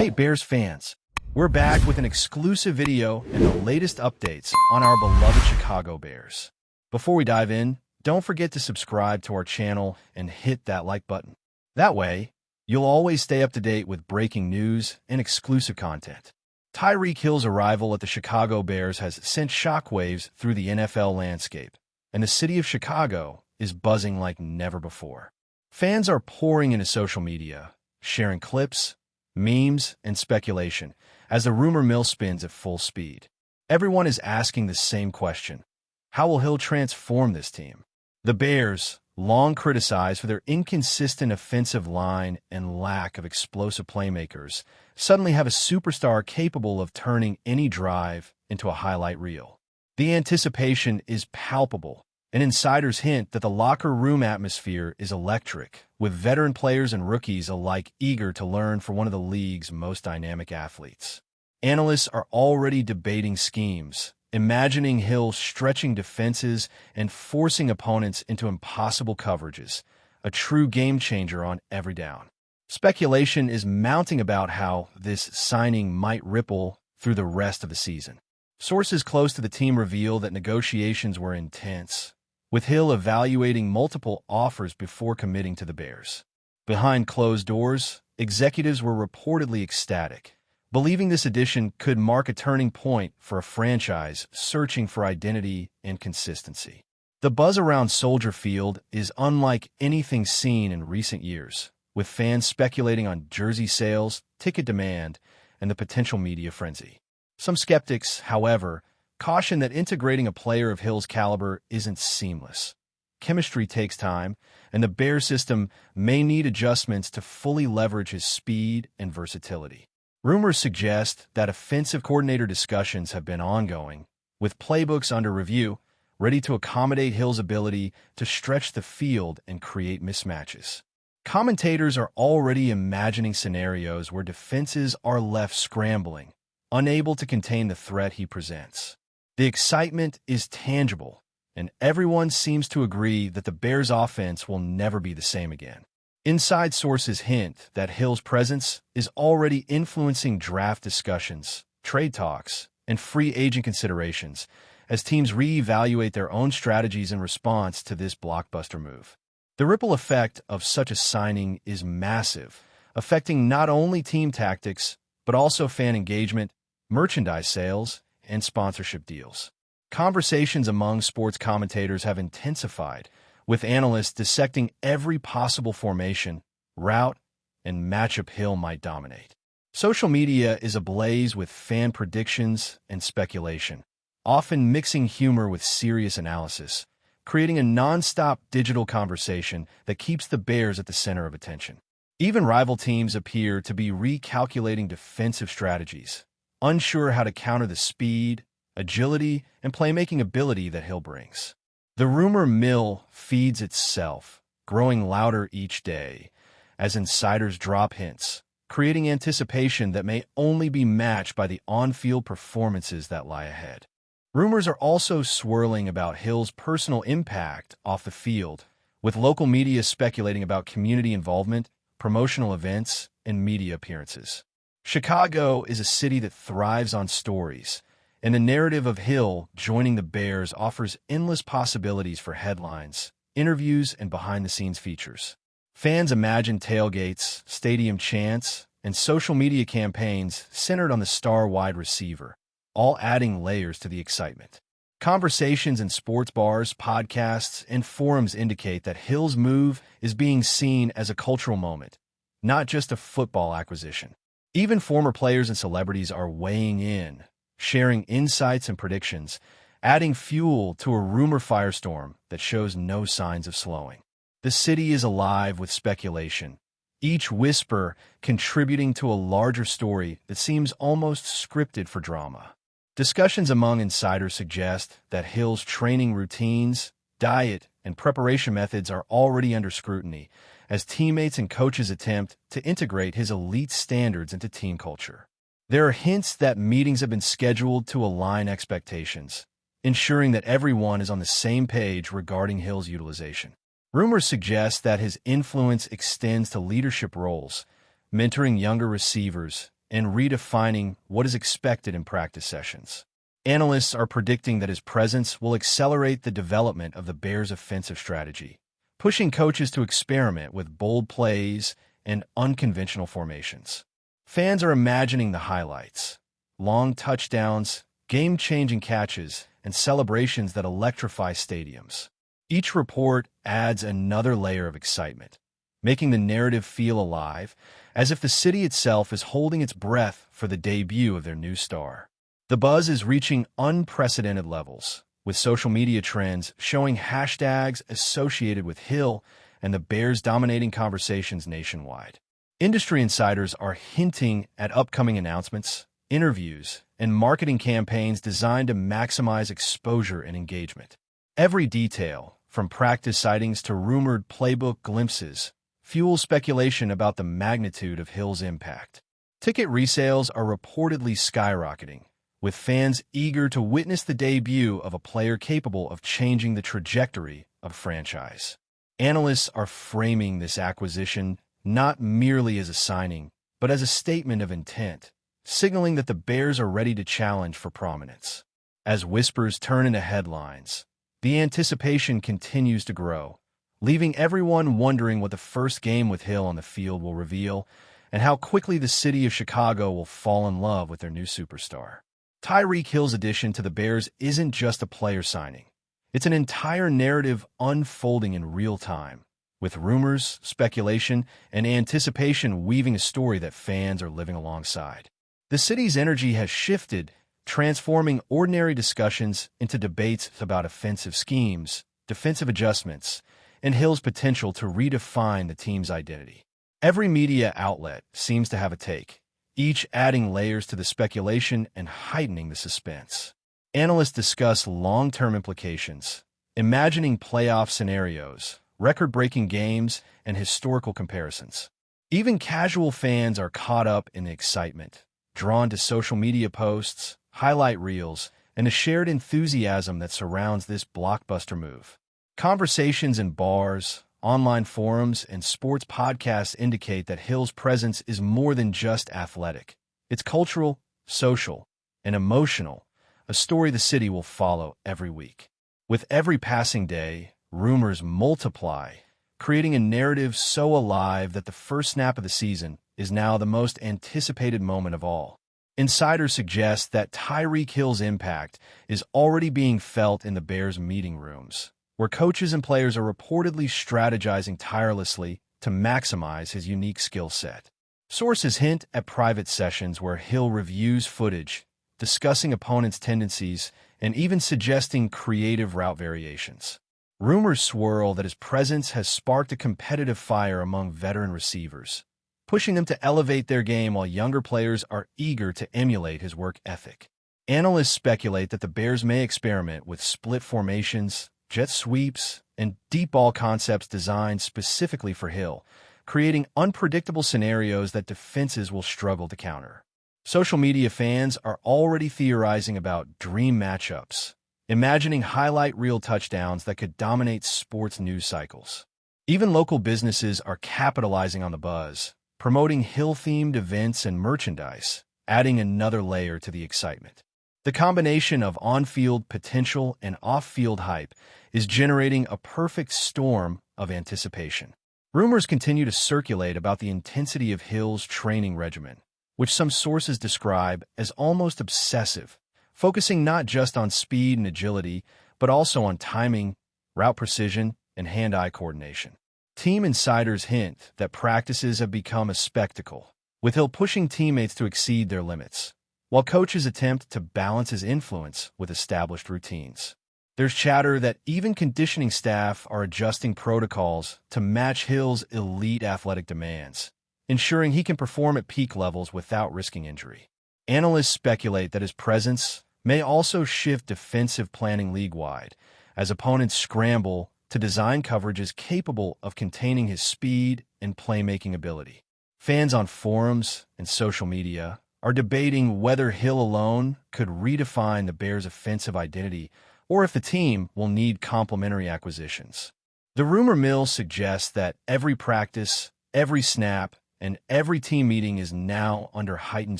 Hey Bears fans, we're back with an exclusive video and the latest updates on our beloved Chicago Bears. Before we dive in, don't forget to subscribe to our channel and hit that like button. That way, you'll always stay up to date with breaking news and exclusive content. Tyreek Hill's arrival at the Chicago Bears has sent shockwaves through the NFL landscape, and the city of Chicago is buzzing like never before. Fans are pouring into social media, sharing clips, memes, and speculation as the rumor mill spins at full speed. Everyone is asking the same question: how will Hill transform this team? The Bears, long criticized for their inconsistent offensive line and lack of explosive playmakers, suddenly have a superstar capable of turning any drive into a highlight reel. The anticipation is palpable, and insiders hint that the locker room atmosphere is electric, with veteran players and rookies alike eager to learn from one of the league's most dynamic athletes. Analysts are already debating schemes, imagining Hill stretching defenses and forcing opponents into impossible coverages, a true game-changer on every down. Speculation is mounting about how this signing might ripple through the rest of the season. Sources close to the team reveal that negotiations were intense, with Hill evaluating multiple offers before committing to the Bears. Behind closed doors, executives were reportedly ecstatic, believing this addition could mark a turning point for a franchise searching for identity and consistency. The buzz around Soldier Field is unlike anything seen in recent years, with fans speculating on jersey sales, ticket demand, and the potential media frenzy. Some skeptics, however, caution that integrating a player of Hill's caliber isn't seamless. Chemistry takes time, and the Bears system may need adjustments to fully leverage his speed and versatility. Rumors suggest that offensive coordinator discussions have been ongoing, with playbooks under review, ready to accommodate Hill's ability to stretch the field and create mismatches. Commentators are already imagining scenarios where defenses are left scrambling, unable to contain the threat he presents. The excitement is tangible, and everyone seems to agree that the Bears' offense will never be the same again. Inside sources hint that Hill's presence is already influencing draft discussions, trade talks, and free agent considerations as teams reevaluate their own strategies in response to this blockbuster move. The ripple effect of such a signing is massive, affecting not only team tactics, but also fan engagement, merchandise sales, and sponsorship deals. Conversations among sports commentators have intensified, with analysts dissecting every possible formation, route, and matchup Hill might dominate. Social media is ablaze with fan predictions and speculation, often mixing humor with serious analysis, creating a non-stop digital conversation that keeps the Bears at the center of attention. Even rival teams appear to be recalculating defensive strategies, unsure how to counter the speed, agility, and playmaking ability that Hill brings. The rumor mill feeds itself, growing louder each day, as insiders drop hints, creating anticipation that may only be matched by the on-field performances that lie ahead. Rumors are also swirling about Hill's personal impact off the field, with local media speculating about community involvement, promotional events, and media appearances. Chicago is a city that thrives on stories, and the narrative of Hill joining the Bears offers endless possibilities for headlines, interviews, and behind-the-scenes features. Fans imagine tailgates, stadium chants, and social media campaigns centered on the star wide receiver, all adding layers to the excitement. Conversations in sports bars, podcasts, and forums indicate that Hill's move is being seen as a cultural moment, not just a football acquisition. Even former players and celebrities are weighing in, sharing insights and predictions, adding fuel to a rumor firestorm that shows no signs of slowing. The city is alive with speculation, each whisper contributing to a larger story that seems almost scripted for drama. Discussions among insiders suggest that Hill's training routines, diet, and preparation methods are already under scrutiny as teammates and coaches attempt to integrate his elite standards into team culture. There are hints that meetings have been scheduled to align expectations, ensuring that everyone is on the same page regarding Hill's utilization. Rumors suggest that his influence extends to leadership roles, mentoring younger receivers and redefining what is expected in practice sessions. Analysts are predicting that his presence will accelerate the development of the Bears' offensive strategy, pushing coaches to experiment with bold plays and unconventional formations. Fans are imagining the highlights: long touchdowns, game-changing catches, and celebrations that electrify stadiums. Each report adds another layer of excitement, making the narrative feel alive, as if the city itself is holding its breath for the debut of their new star. The buzz is reaching unprecedented levels, with social media trends showing hashtags associated with Hill and the Bears dominating conversations nationwide. Industry insiders are hinting at upcoming announcements, interviews, and marketing campaigns designed to maximize exposure and engagement. Every detail, from practice sightings to rumored playbook glimpses, fuels speculation about the magnitude of Hill's impact. Ticket resales are reportedly skyrocketing, with fans eager to witness the debut of a player capable of changing the trajectory of a franchise. Analysts are framing this acquisition not merely as a signing, but as a statement of intent, signaling that the Bears are ready to challenge for prominence. As whispers turn into headlines, the anticipation continues to grow, leaving everyone wondering what the first game with Hill on the field will reveal and how quickly the city of Chicago will fall in love with their new superstar. Tyreek Hill's addition to the Bears isn't just a player signing. It's an entire narrative unfolding in real time, with rumors, speculation, and anticipation weaving a story that fans are living alongside. The city's energy has shifted, transforming ordinary discussions into debates about offensive schemes, defensive adjustments, and Hill's potential to redefine the team's identity. Every media outlet seems to have a take, each adding layers to the speculation and heightening the suspense. Analysts discuss long-term implications, imagining playoff scenarios, record-breaking games, and historical comparisons. Even casual fans are caught up in the excitement, drawn to social media posts, highlight reels, and the shared enthusiasm that surrounds this blockbuster move. Conversations in bars, online forums, and sports podcasts indicate that Hill's presence is more than just athletic. It's cultural, social, and emotional, a story the city will follow every week. With every passing day, rumors multiply, creating a narrative so alive that the first snap of the season is now the most anticipated moment of all. Insiders suggest that Tyreek Hill's impact is already being felt in the Bears' meeting rooms, where coaches and players are reportedly strategizing tirelessly to maximize his unique skill set. Sources hint at private sessions where Hill reviews footage, discussing opponents' tendencies, and even suggesting creative route variations. Rumors swirl that his presence has sparked a competitive fire among veteran receivers, pushing them to elevate their game while younger players are eager to emulate his work ethic. Analysts speculate that the Bears may experiment with split formations, jet sweeps, and deep ball concepts designed specifically for Hill, creating unpredictable scenarios that defenses will struggle to counter. Social media fans are already theorizing about dream matchups, imagining highlight reel touchdowns that could dominate sports news cycles. Even local businesses are capitalizing on the buzz, promoting Hill-themed events and merchandise, adding another layer to the excitement. The combination of on-field potential and off-field hype is generating a perfect storm of anticipation. Rumors continue to circulate about the intensity of Hill's training regimen, which some sources describe as almost obsessive, focusing not just on speed and agility, but also on timing, route precision, and hand-eye coordination. Team insiders hint that practices have become a spectacle, with Hill pushing teammates to exceed their limits, while coaches attempt to balance his influence with established routines. There's chatter that even conditioning staff are adjusting protocols to match Hill's elite athletic demands, ensuring he can perform at peak levels without risking injury. Analysts speculate that his presence may also shift defensive planning league-wide, as opponents scramble to design coverages capable of containing his speed and playmaking ability. Fans on forums and social media are debating whether Hill alone could redefine the Bears' offensive identity or if the team will need complementary acquisitions. The rumor mill suggests that every practice, every snap, and every team meeting is now under heightened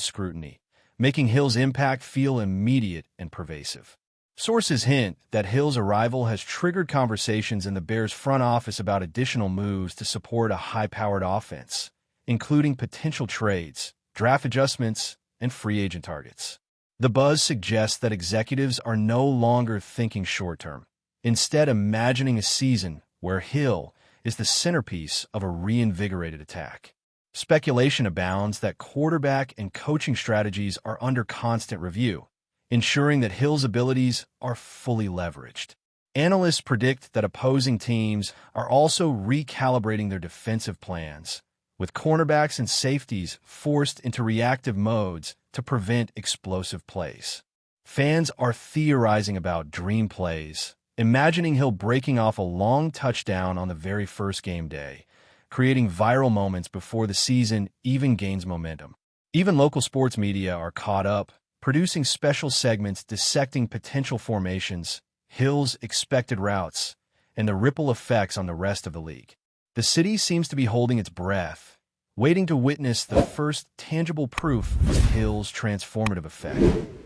scrutiny, making Hill's impact feel immediate and pervasive. Sources hint that Hill's arrival has triggered conversations in the Bears' front office about additional moves to support a high-powered offense, including potential trades, draft adjustments, and free agent targets. The buzz suggests that executives are no longer thinking short-term, instead imagining a season where Hill is the centerpiece of a reinvigorated attack. Speculation abounds that quarterback and coaching strategies are under constant review, ensuring that Hill's abilities are fully leveraged. Analysts predict that opposing teams are also recalibrating their defensive plans, with cornerbacks and safeties forced into reactive modes to prevent explosive plays. Fans are theorizing about dream plays, imagining Hill breaking off a long touchdown on the very first game day, creating viral moments before the season even gains momentum. Even local sports media are caught up, producing special segments dissecting potential formations, Hill's expected routes, and the ripple effects on the rest of the league. The city seems to be holding its breath, waiting to witness the first tangible proof of Hill's transformative effect.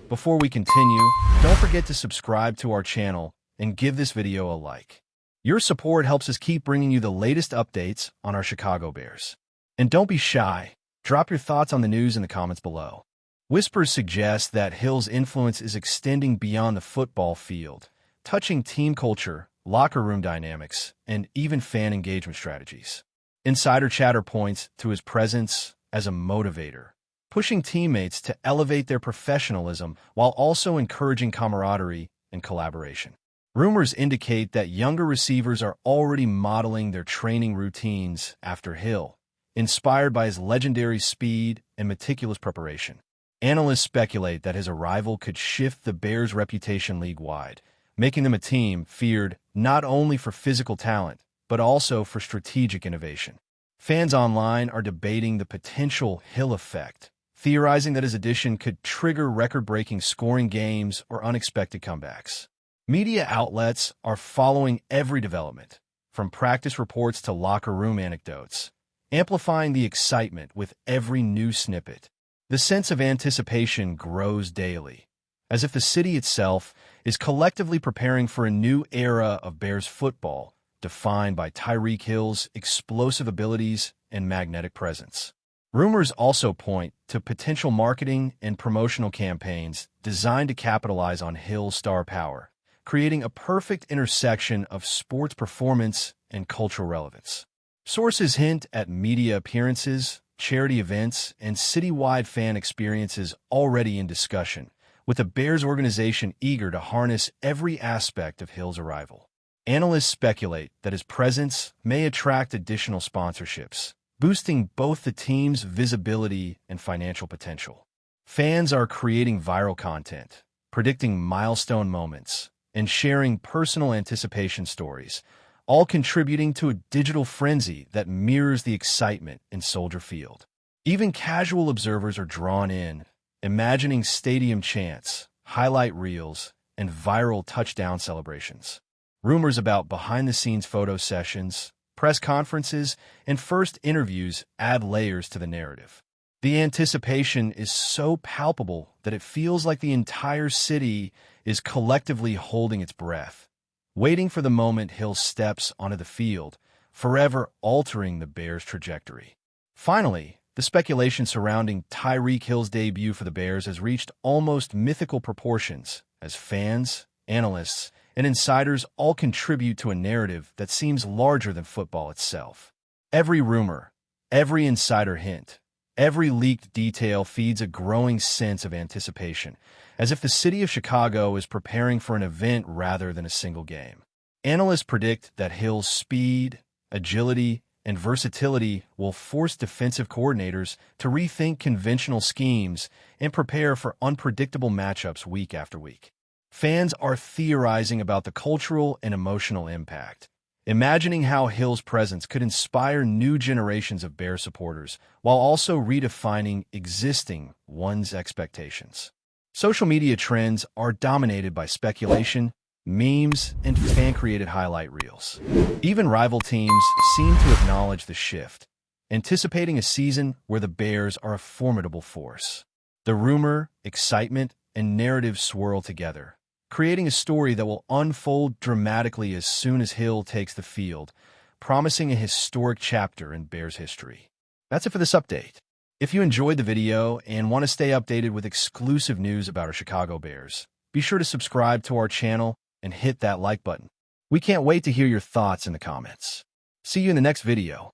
Before we continue, don't forget to subscribe to our channel and give this video a like. Your support helps us keep bringing you the latest updates on our Chicago Bears. And don't be shy. Drop your thoughts on the news in the comments below. Whispers suggest that Hill's influence is extending beyond the football field, touching team culture, locker room dynamics, and even fan engagement strategies. Insider chatter points to his presence as a motivator, pushing teammates to elevate their professionalism while also encouraging camaraderie and collaboration. Rumors indicate that younger receivers are already modeling their training routines after Hill, inspired by his legendary speed and meticulous preparation. Analysts speculate that his arrival could shift the Bears' reputation league-wide, making them a team feared not only for physical talent, but also for strategic innovation. Fans online are debating the potential Hill effect, theorizing that his addition could trigger record-breaking scoring games or unexpected comebacks. Media outlets are following every development, from practice reports to locker room anecdotes, amplifying the excitement with every new snippet. The sense of anticipation grows daily, as if the city itself is collectively preparing for a new era of Bears football, defined by Tyreek Hill's explosive abilities and magnetic presence. Rumors also point to potential marketing and promotional campaigns designed to capitalize on Hill's star power, creating a perfect intersection of sports performance and cultural relevance. Sources hint at media appearances, charity events, and citywide fan experiences already in discussion, with the Bears organization eager to harness every aspect of Hill's arrival. Analysts speculate that his presence may attract additional sponsorships, boosting both the team's visibility and financial potential. Fans are creating viral content, predicting milestone moments, and sharing personal anticipation stories, all contributing to a digital frenzy that mirrors the excitement in Soldier Field. Even casual observers are drawn in, imagining stadium chants, highlight reels, and viral touchdown celebrations. Rumors about behind-the-scenes photo sessions, press conferences, and first interviews add layers to the narrative. The anticipation is so palpable that it feels like the entire city is collectively holding its breath, waiting for the moment Hill steps onto the field, forever altering the Bears' trajectory. Finally, the speculation surrounding Tyreek Hill's debut for the Bears has reached almost mythical proportions as fans, analysts, and insiders all contribute to a narrative that seems larger than football itself. Every rumor, every insider hint, every leaked detail feeds a growing sense of anticipation, as if the city of Chicago is preparing for an event rather than a single game. Analysts predict that Hill's speed, agility, and versatility will force defensive coordinators to rethink conventional schemes and prepare for unpredictable matchups week after week. Fans are theorizing about the cultural and emotional impact, imagining how Hill's presence could inspire new generations of Bears supporters while also redefining existing one's expectations. Social media trends are dominated by speculation, memes, and fan-created highlight reels. Even rival teams seem to acknowledge the shift, anticipating a season where the Bears are a formidable force. The rumor, excitement, and narrative swirl together, creating a story that will unfold dramatically as soon as Hill takes the field, promising a historic chapter in Bears history. That's it for this update. If you enjoyed the video and want to stay updated with exclusive news about our Chicago Bears, be sure to subscribe to our channel and hit that like button. We can't wait to hear your thoughts in the comments. See you in the next video.